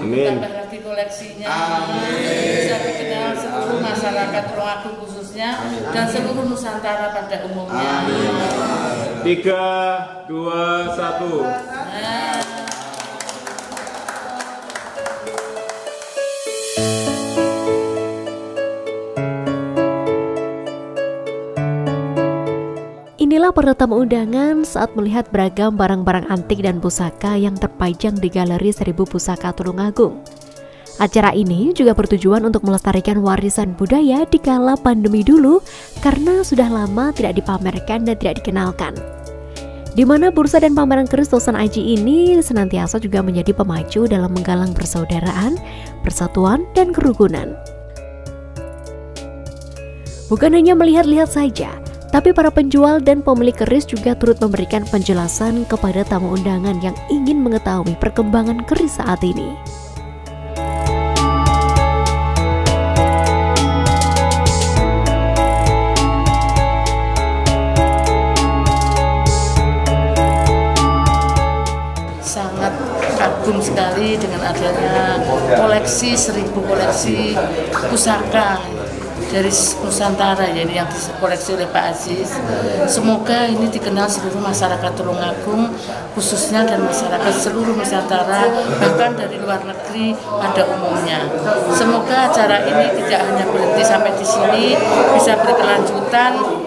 ditambah lagi koleksinya. Bisa dikenal seluruh masyarakat Tulungagung khususnya dan seluruh Nusantara pada umumnya. 3, 2, 1. Inilah para tamu undangan saat melihat beragam barang-barang antik dan pusaka yang terpajang di Galeri 1000 Pusaka Tulungagung. Acara ini juga bertujuan untuk melestarikan warisan budaya di kala pandemi dulu karena sudah lama tidak dipamerkan dan tidak dikenalkan. Di mana bursa dan pameran keris Tosan Aji ini senantiasa juga menjadi pemacu dalam menggalang persaudaraan, persatuan, dan kerukunan. Bukan hanya melihat-lihat saja, tapi para penjual dan pemilik keris juga turut memberikan penjelasan kepada tamu undangan yang ingin mengetahui perkembangan keris saat ini. Sangat kagum sekali dengan adanya koleksi 1000 koleksi pusaka dari Nusantara, jadi yang dikoleksi oleh Pak Aziz. Semoga ini dikenal seluruh masyarakat Tulungagung khususnya dan masyarakat seluruh Nusantara, bahkan dari luar negeri pada umumnya. Semoga acara ini tidak hanya berhenti sampai di sini, bisa berkelanjutan.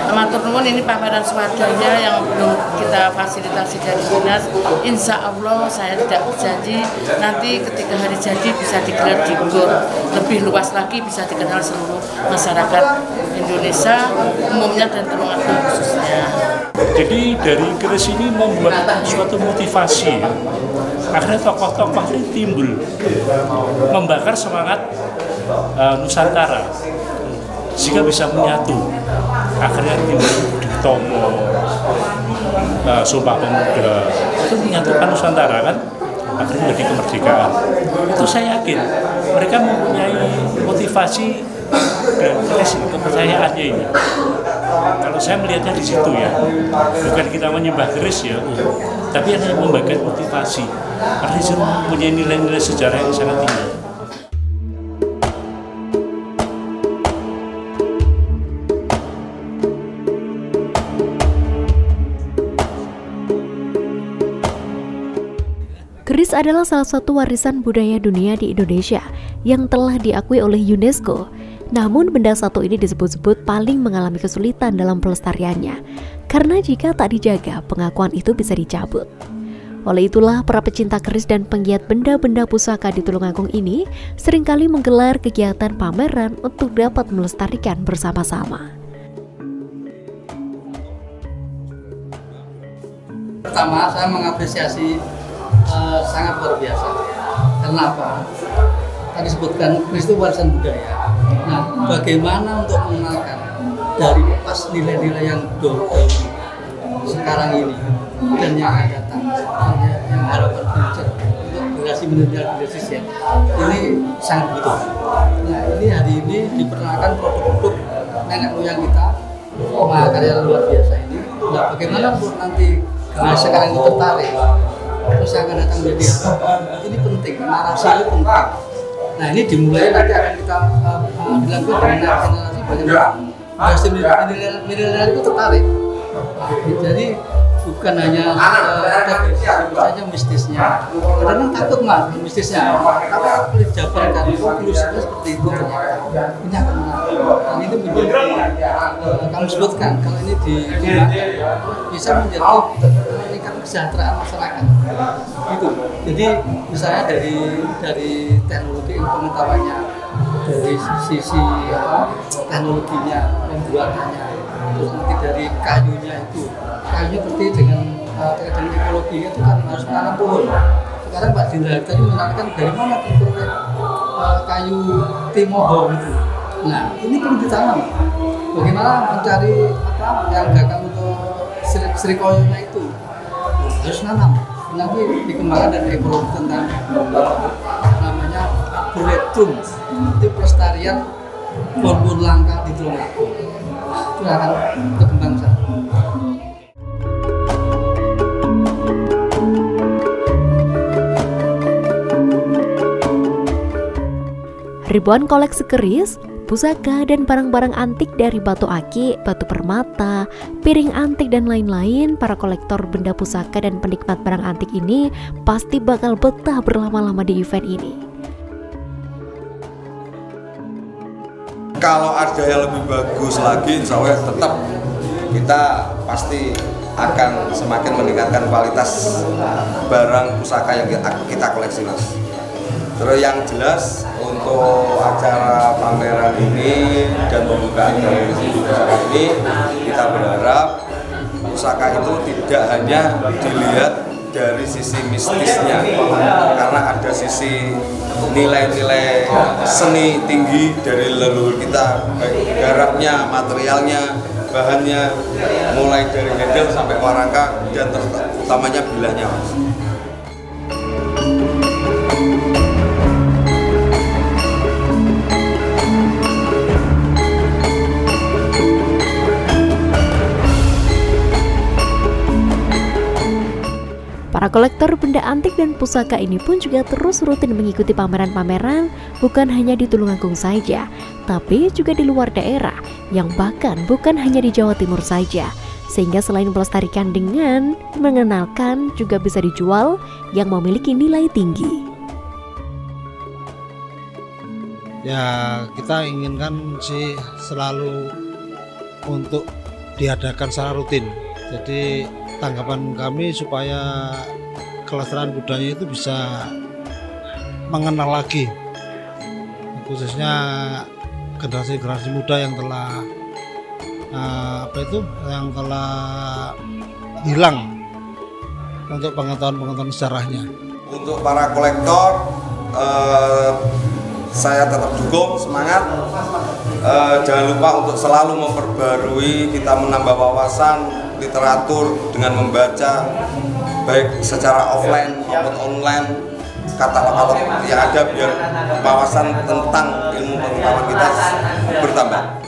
Matur nuwun, ini pameran swadaya yang belum kita fasilitasi dari dinas. Insya Allah saya tidak berjanji nanti ketika hari jadi bisa digelar di GOR lebih luas lagi, bisa dikenal seluruh masyarakat Indonesia umumnya dan Tulungagung khususnya. Jadi dari keris ini membuat suatu motivasi, akhirnya tokoh-tokoh ini timbul, membakar semangat Nusantara sehingga bisa menyatu. Akhirnya timbul Budi Utomo, Sumpah Pemuda, itu menyatukan Nusantara kan, akhirnya menjadi kemerdekaan. Itu saya yakin mereka mempunyai motivasi dan kepercayaannya ini. Kalau saya melihatnya di situ ya, bukan kita menyembah keris ya, tapi hanya membagikan motivasi. Karena itu mempunyai nilai-nilai sejarah yang sangat tinggi. Keris adalah salah satu warisan budaya dunia di Indonesia yang telah diakui oleh UNESCO. Namun benda satu ini disebut-sebut paling mengalami kesulitan dalam pelestariannya, karena jika tak dijaga, pengakuan itu bisa dicabut. Oleh itulah, para pecinta keris dan penggiat benda-benda pusaka di Tulungagung ini seringkali menggelar kegiatan pameran untuk dapat melestarikan bersama-sama. Pertama, saya mengapresiasi sangat luar biasa. Kenapa? Tadi sebutkan keris itu warisan budaya. Nah, bagaimana untuk mengenalkan dari pas nilai-nilai yang dahulu sekarang ini dan yang akan datang, yang harapan future untuk generasi milenial ya, ini sangat butuh. Nah, ini hari ini diperkenalkan produk-produk nenek moyang kita, karya luar biasa ini. Nah, bagaimana untuk nanti generasi sekarang itu tertarik? Terus akan datang menjadi ini penting, narasi itu penting. Nah, ini dimulai nanti akan kita dilakukan dengan generasi bagaimana generasi milenial itu tertarik. Jadi bukan hanya saja mistisnya, kadang takut mah mistisnya, tapi kalau dijabarkan konklusinya seperti itu ini akan menarik. Dan itu menjadi kamu sebutkan kalau ini digunakan bisa menjadi meningkat kesejahteraan masyarakat. Gitu. Jadi misalnya dari teknologi pengetahuannya, dari sisi teknologinya, pembuatannya, terus nanti dari kayunya itu seperti dengan ekologi itu kan harus menanam pohon. Sekarang Pak Dindra tadi menanyakan dari mana diperoleh kayu timoho itu. Nah, ini perlu ditanam. Bagaimana mencari yang gagal untuk srikoyonya itu? Harus nanam. Nanti dikembangkan dari ekologi tentang namanya arboretum, itu pelestarian pohon-pohon langka di Tulungagung. Itu akan berkembang sana. Ribuan koleksi keris, pusaka, dan barang-barang antik dari batu akik, batu permata, piring antik, dan lain-lain, para kolektor benda pusaka dan penikmat barang antik ini pasti bakal betah berlama-lama di event ini. Kalau ada yang lebih bagus lagi, insya Allah tetap kita pasti akan semakin meningkatkan kualitas barang pusaka yang kita koleksi, Mas. Terus yang jelas untuk acara pameran ini dan pembukaan galeri pusaka ini, kita berharap pusaka itu tidak hanya dilihat dari sisi mistisnya, karena ada sisi nilai-nilai seni tinggi dari leluhur kita, baik garapnya, materialnya, bahannya, mulai dari handle sampai warangka dan terutamanya bilahnya, Mas. Para kolektor benda antik dan pusaka ini pun juga terus rutin mengikuti pameran-pameran bukan hanya di Tulungagung saja, tapi juga di luar daerah, yang bahkan bukan hanya di Jawa Timur saja. Sehingga selain melestarikan dengan mengenalkan, juga bisa dijual yang memiliki nilai tinggi. Ya, kita inginkan sih selalu untuk diadakan secara rutin. Jadi tanggapan kami supaya kelestarian budaya itu bisa mengenal lagi, khususnya generasi-generasi muda yang telah yang telah hilang untuk pengetahuan sejarahnya. Untuk para kolektor, saya tetap dukung, semangat. Jangan lupa untuk selalu memperbarui, kita menambah wawasan literatur dengan membaca baik secara offline maupun online, katalog-katalog yang ada biar wawasan tentang ilmu pengetahuan kita bertambah.